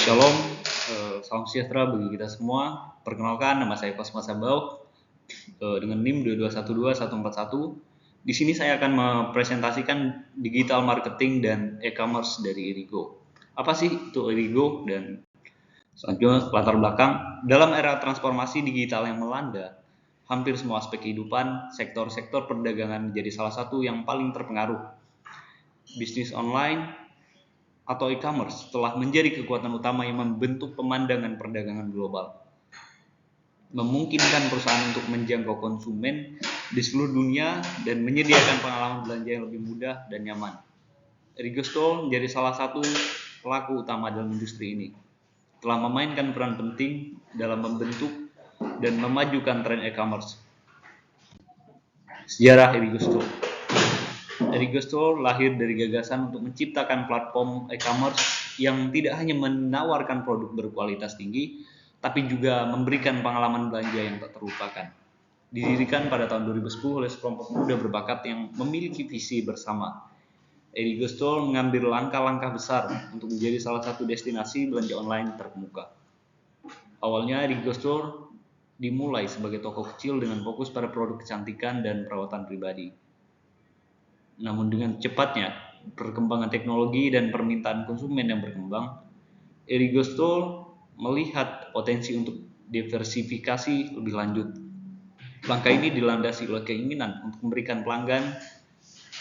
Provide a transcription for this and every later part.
Shalom, salam sejahtera bagi kita semua. Perkenalkan, nama saya Kosma Sabau dengan NIM 2212141. Di sini saya akan mempresentasikan digital marketing dan e-commerce dari Irigo. Apa sih itu Irigo dan selanjutnya latar belakang? Dalam era transformasi digital yang melanda, hampir semua aspek kehidupan, sektor-sektor perdagangan menjadi salah satu yang paling terpengaruh. Bisnis online atau e-commerce telah menjadi kekuatan utama yang membentuk pemandangan perdagangan global, memungkinkan perusahaan untuk menjangkau konsumen di seluruh dunia dan menyediakan pengalaman belanja yang lebih mudah dan nyaman. Irigo Store menjadi salah satu pelaku utama dalam industri ini, telah memainkan peran penting dalam membentuk dan memajukan tren e-commerce. Sejarah Irigo Store. Irigo Store lahir dari gagasan untuk menciptakan platform e-commerce yang tidak hanya menawarkan produk berkualitas tinggi, tapi juga memberikan pengalaman belanja yang tak terlupakan. Didirikan pada tahun 2010 oleh sekelompok muda berbakat yang memiliki visi bersama. Irigo Store mengambil langkah-langkah besar untuk menjadi salah satu destinasi belanja online terkemuka. Awalnya Irigo Store dimulai sebagai toko kecil dengan fokus pada produk kecantikan dan perawatan pribadi. Namun dengan cepatnya perkembangan teknologi dan permintaan konsumen yang berkembang, Irigo Store melihat potensi untuk diversifikasi lebih lanjut. Langkah ini dilandasi oleh keinginan untuk memberikan pelanggan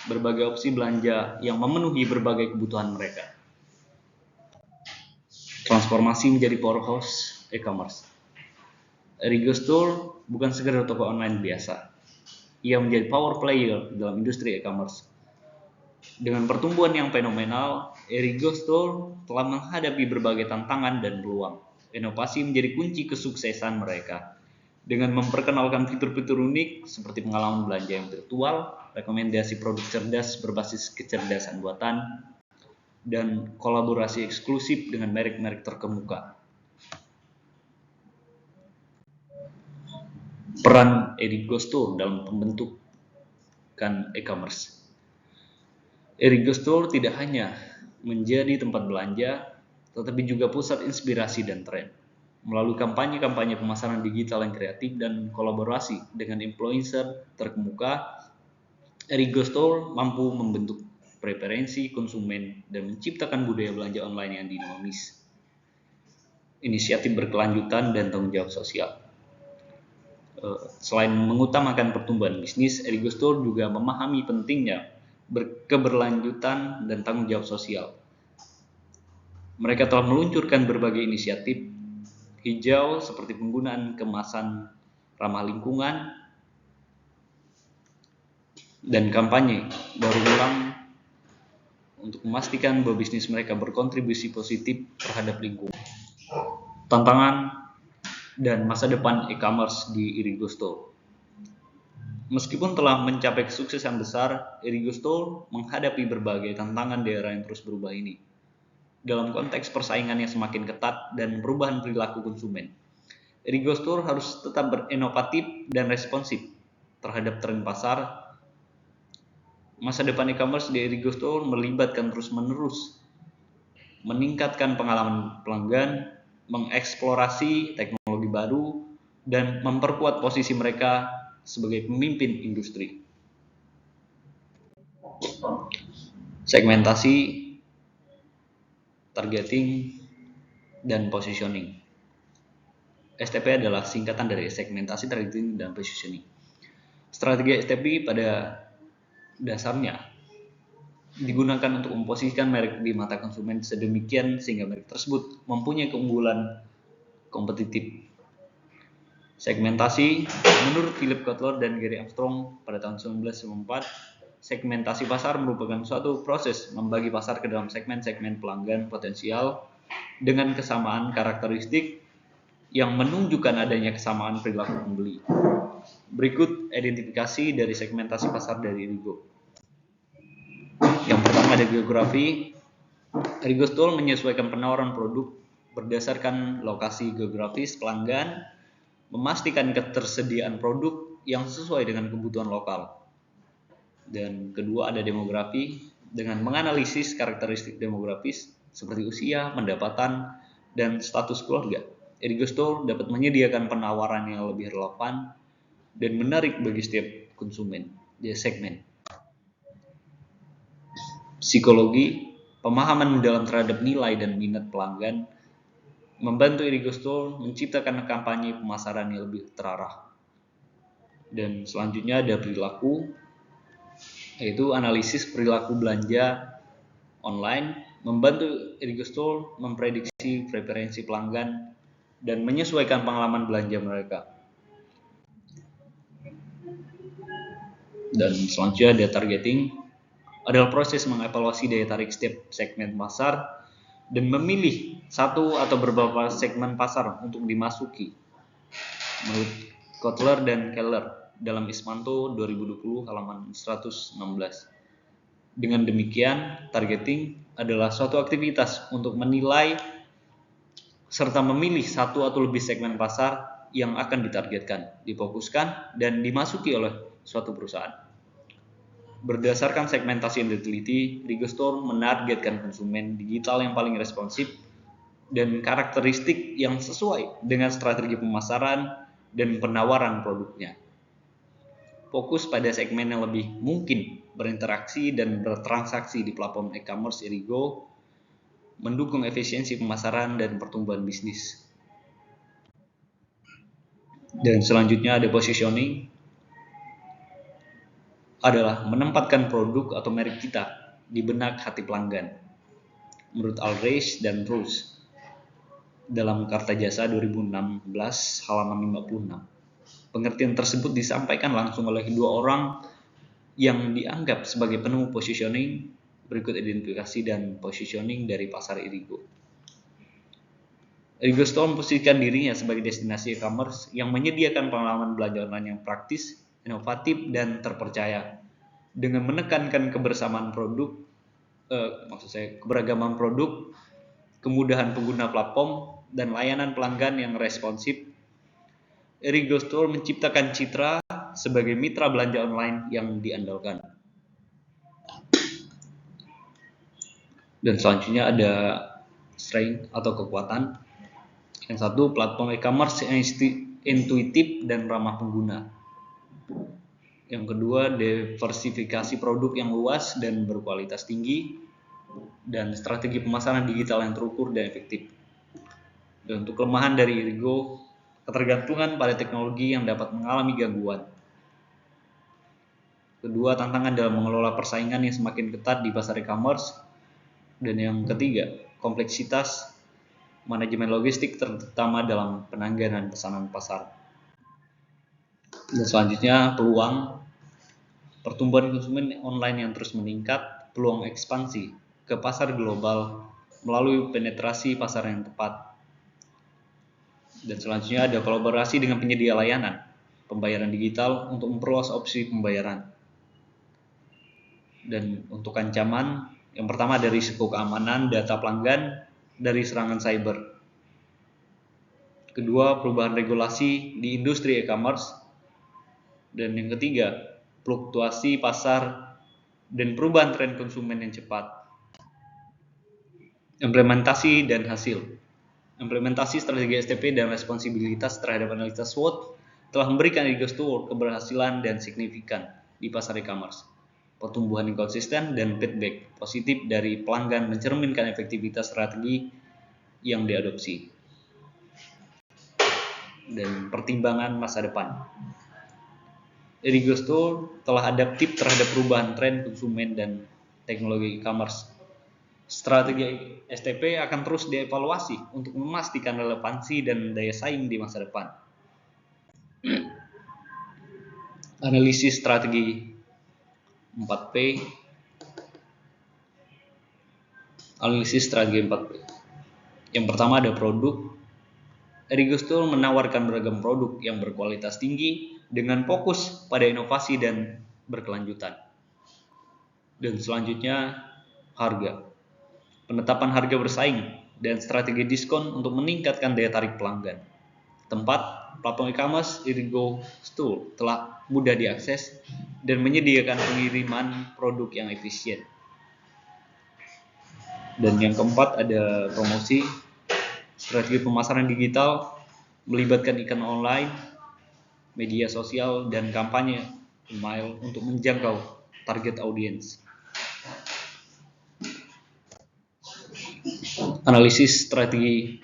berbagai opsi belanja yang memenuhi berbagai kebutuhan mereka. Transformasi menjadi powerhouse e-commerce. Irigo Store bukan sekedar toko online biasa. Ia menjadi power player dalam industri e-commerce. Dengan pertumbuhan yang fenomenal, Irigo Store telah menghadapi berbagai tantangan dan peluang. Inovasi menjadi kunci kesuksesan mereka. Dengan memperkenalkan fitur-fitur unik seperti pengalaman belanja yang virtual, rekomendasi produk cerdas berbasis kecerdasan buatan, dan kolaborasi eksklusif dengan merek-merek terkemuka. Peran Irigo Store dalam pembentukan e-commerce. Irigo Store tidak hanya menjadi tempat belanja, tetapi juga pusat inspirasi dan tren. Melalui kampanye-kampanye pemasaran digital yang kreatif dan kolaborasi dengan influencer terkemuka, Irigo Store mampu membentuk preferensi konsumen dan menciptakan budaya belanja online yang dinamis. Inisiatif berkelanjutan dan tanggung jawab sosial. Selain mengutamakan pertumbuhan bisnis, Irigo Store juga memahami pentingnya keberlanjutan dan tanggung jawab sosial. Mereka telah meluncurkan berbagai inisiatif hijau seperti penggunaan kemasan ramah lingkungan dan kampanye daur ulang untuk memastikan bahwa bisnis mereka berkontribusi positif terhadap lingkungan. Tantangan dan masa depan e-commerce di Irigo Store. Meskipun telah mencapai kesuksesan besar, Irigo Store menghadapi berbagai tantangan di era yang terus berubah ini. Dalam konteks persaingan yang semakin ketat dan perubahan perilaku konsumen, Irigo Store harus tetap berinovatif dan responsif terhadap tren pasar. Masa depan e-commerce di Irigo Store melibatkan terus-menerus meningkatkan pengalaman pelanggan, mengeksplorasi teknologi baru, dan memperkuat posisi mereka sebagai pemimpin industri. Segmentasi, targeting, dan positioning. STP adalah singkatan dari segmentasi, targeting, dan positioning. Strategi STP pada dasarnya digunakan untuk memposisikan merek di mata konsumen sedemikian sehingga merek tersebut mempunyai keunggulan kompetitif. Segmentasi, menurut Philip Kotler dan Gary Armstrong pada tahun 1994, segmentasi pasar merupakan suatu proses membagi pasar ke dalam segmen-segmen pelanggan potensial dengan kesamaan karakteristik yang menunjukkan adanya kesamaan perilaku pembeli. Berikut identifikasi dari segmentasi pasar dari Irigo. Yang pertama ada geografi. Irigo Store menyesuaikan penawaran produk berdasarkan lokasi geografis pelanggan, memastikan ketersediaan produk yang sesuai dengan kebutuhan lokal. Dan kedua ada demografi, dengan menganalisis karakteristik demografis seperti usia, pendapatan, dan status keluarga. Erigo Store dapat menyediakan penawaran yang lebih relevan dan menarik bagi setiap konsumen di segmen. Psikologi, pemahaman mendalam terhadap nilai dan minat pelanggan membantu Erigo Store menciptakan kampanye pemasaran yang lebih terarah. Dan selanjutnya ada perilaku, yaitu analisis perilaku belanja online, membantu Erigo Store memprediksi preferensi pelanggan dan menyesuaikan pengalaman belanja mereka. Dan selanjutnya ada targeting, adalah proses mengevaluasi daya tarik setiap segmen pasar dan memilih satu atau beberapa segmen pasar untuk dimasuki. Menurut Kotler dan Keller dalam Ismanto 2020 halaman 116. Dengan demikian, targeting adalah suatu aktivitas untuk menilai serta memilih satu atau lebih segmen pasar yang akan ditargetkan, difokuskan, dan dimasuki oleh suatu perusahaan. Berdasarkan segmentasi yang diteliti, Erigo Store menargetkan konsumen digital yang paling responsif dan karakteristik yang sesuai dengan strategi pemasaran dan penawaran produknya. Fokus pada segmen yang lebih mungkin berinteraksi dan bertransaksi di platform e-commerce Erigo mendukung efisiensi pemasaran dan pertumbuhan bisnis. Dan selanjutnya ada positioning, adalah menempatkan produk atau merek kita di benak hati pelanggan. Menurut Ulrich dan Roos dalam Karta Jasa 2016 halaman 56. Pengertian tersebut disampaikan langsung oleh dua orang yang dianggap sebagai penemu positioning. Berikut identifikasi dan positioning dari pasar Erigo. Erigo Store memposisikan dirinya sebagai destinasi e-commerce yang menyediakan pengalaman belanja online yang praktis, inovatif, dan terpercaya. Dengan menekankan keberagaman produk, kemudahan pengguna platform, dan layanan pelanggan yang responsif, Erigo Store menciptakan citra sebagai mitra belanja online yang diandalkan. Dan selanjutnya ada strength atau kekuatan. Yang satu, platform e-commerce yang intuitif dan ramah pengguna. Yang kedua, diversifikasi produk yang luas dan berkualitas tinggi, dan strategi pemasaran digital yang terukur dan efektif. Dan untuk kelemahan dari Erigo, ketergantungan pada teknologi yang dapat mengalami gangguan. Kedua, tantangan dalam mengelola persaingan yang semakin ketat di pasar e-commerce. Dan yang ketiga, kompleksitas manajemen logistik terutama dalam penanganan pesanan pasar. Dan selanjutnya, peluang pertumbuhan konsumen online yang terus meningkat, peluang ekspansi ke pasar global melalui penetrasi pasar yang tepat. Dan selanjutnya ada kolaborasi dengan penyedia layanan pembayaran digital untuk memperluas opsi pembayaran. Dan untuk ancaman, yang pertama dari risiko keamanan data pelanggan dari serangan cyber. Kedua, perubahan regulasi di industri e-commerce. Dan yang ketiga, fluktuasi pasar dan perubahan tren konsumen yang cepat. Implementasi dan hasil. Implementasi strategi STP dan responsibilitas terhadap analisis SWOT telah memberikan Erigo Store keberhasilan dan signifikan di pasar e-commerce. Pertumbuhan yang konsisten dan feedback positif dari pelanggan mencerminkan efektivitas strategi yang diadopsi. Dan pertimbangan masa depan. Erigo Store telah adaptif terhadap perubahan tren konsumen dan teknologi e-commerce. Strategi STP akan terus dievaluasi untuk memastikan relevansi dan daya saing di masa depan. Analisis strategi 4P. Analisis strategi 4P. Yang pertama ada produk. Erigo Store menawarkan beragam produk yang berkualitas tinggi dengan fokus pada inovasi dan berkelanjutan. Dan selanjutnya harga. Penetapan harga bersaing dan strategi diskon untuk meningkatkan daya tarik pelanggan. Tempat platform e-commerce Erigo Store telah mudah diakses dan menyediakan pengiriman produk yang efisien. Dan yang keempat ada promosi. Strategi pemasaran digital melibatkan iklan online, media sosial, dan kampanye email untuk menjangkau target audiens. Analisis strategi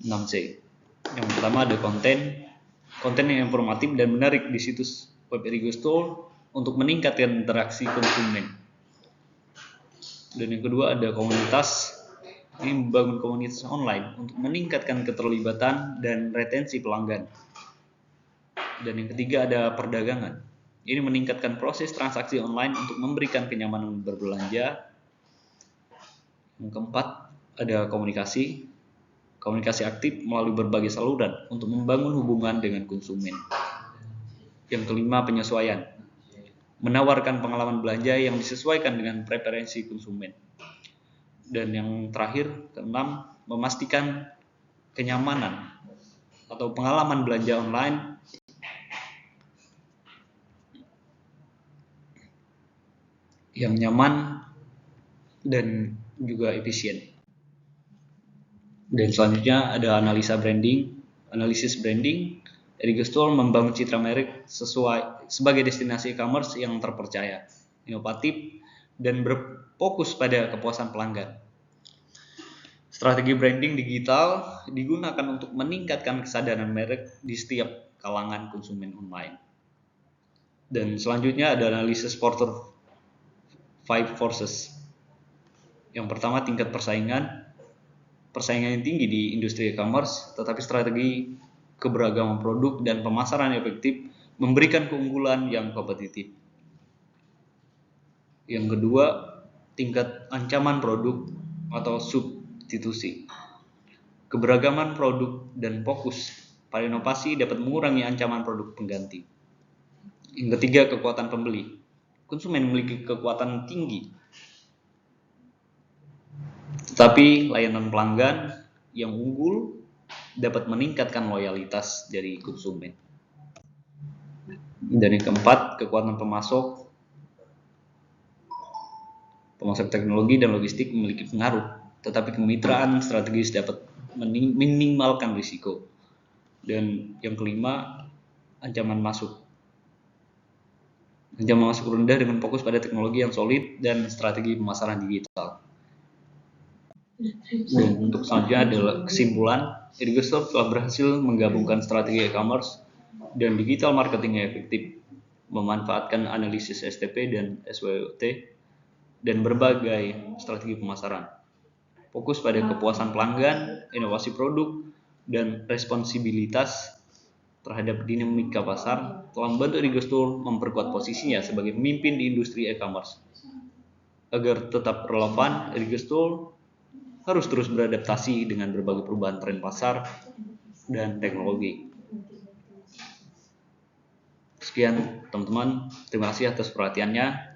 6C. Yang pertama ada konten yang informatif dan menarik di situs web Erigo Store untuk meningkatkan interaksi konsumen. Dan yang kedua ada komunitas. Ini membangun komunitas online untuk meningkatkan keterlibatan dan retensi pelanggan. Dan yang ketiga ada perdagangan. Ini meningkatkan proses transaksi online untuk memberikan kenyamanan berbelanja. Yang keempat ada komunikasi aktif melalui berbagai saluran untuk membangun hubungan dengan konsumen. Yang kelima penyesuaian, menawarkan pengalaman belanja yang disesuaikan dengan preferensi konsumen. Dan yang terakhir, keenam, memastikan kenyamanan atau pengalaman belanja online yang nyaman dan juga efisien. Dan selanjutnya ada analisis branding. Erigo Store membangun citra merek sebagai destinasi e-commerce yang terpercaya, inovatif, dan berfokus pada kepuasan pelanggan. Strategi branding digital digunakan untuk meningkatkan kesadaran merek di setiap kalangan konsumen online. Dan selanjutnya ada analisis Porter 5 Forces. Yang pertama tingkat persaingan yang tinggi di industri e-commerce, tetapi strategi keberagaman produk dan pemasaran efektif memberikan keunggulan yang kompetitif. Yang kedua, tingkat ancaman produk atau substitusi. Keberagaman produk dan fokus pada inovasi dapat mengurangi ancaman produk pengganti. Yang ketiga, kekuatan pembeli. Konsumen memiliki kekuatan tinggi, tetapi layanan pelanggan yang unggul dapat meningkatkan loyalitas dari konsumen. Dan yang keempat, kekuatan pemasok teknologi dan logistik memiliki pengaruh, tetapi kemitraan strategis dapat minimalkan risiko. Dan yang kelima, ancaman masuk rendah dengan fokus pada teknologi yang solid dan strategi pemasaran digital. Dan untuk selanjutnya adalah kesimpulan, Erigo Store telah berhasil menggabungkan strategi e-commerce dan digital marketing yang efektif, memanfaatkan analisis STP dan SWOT dan berbagai strategi pemasaran. Fokus pada kepuasan pelanggan, inovasi produk, dan responsibilitas terhadap dinamika pasar telah membantu Erigo Store memperkuat posisinya sebagai pemimpin di industri e-commerce. Agar tetap relevan, Erigo Store harus terus beradaptasi dengan berbagai perubahan tren pasar dan teknologi. Sekian teman-teman, terima kasih atas perhatiannya.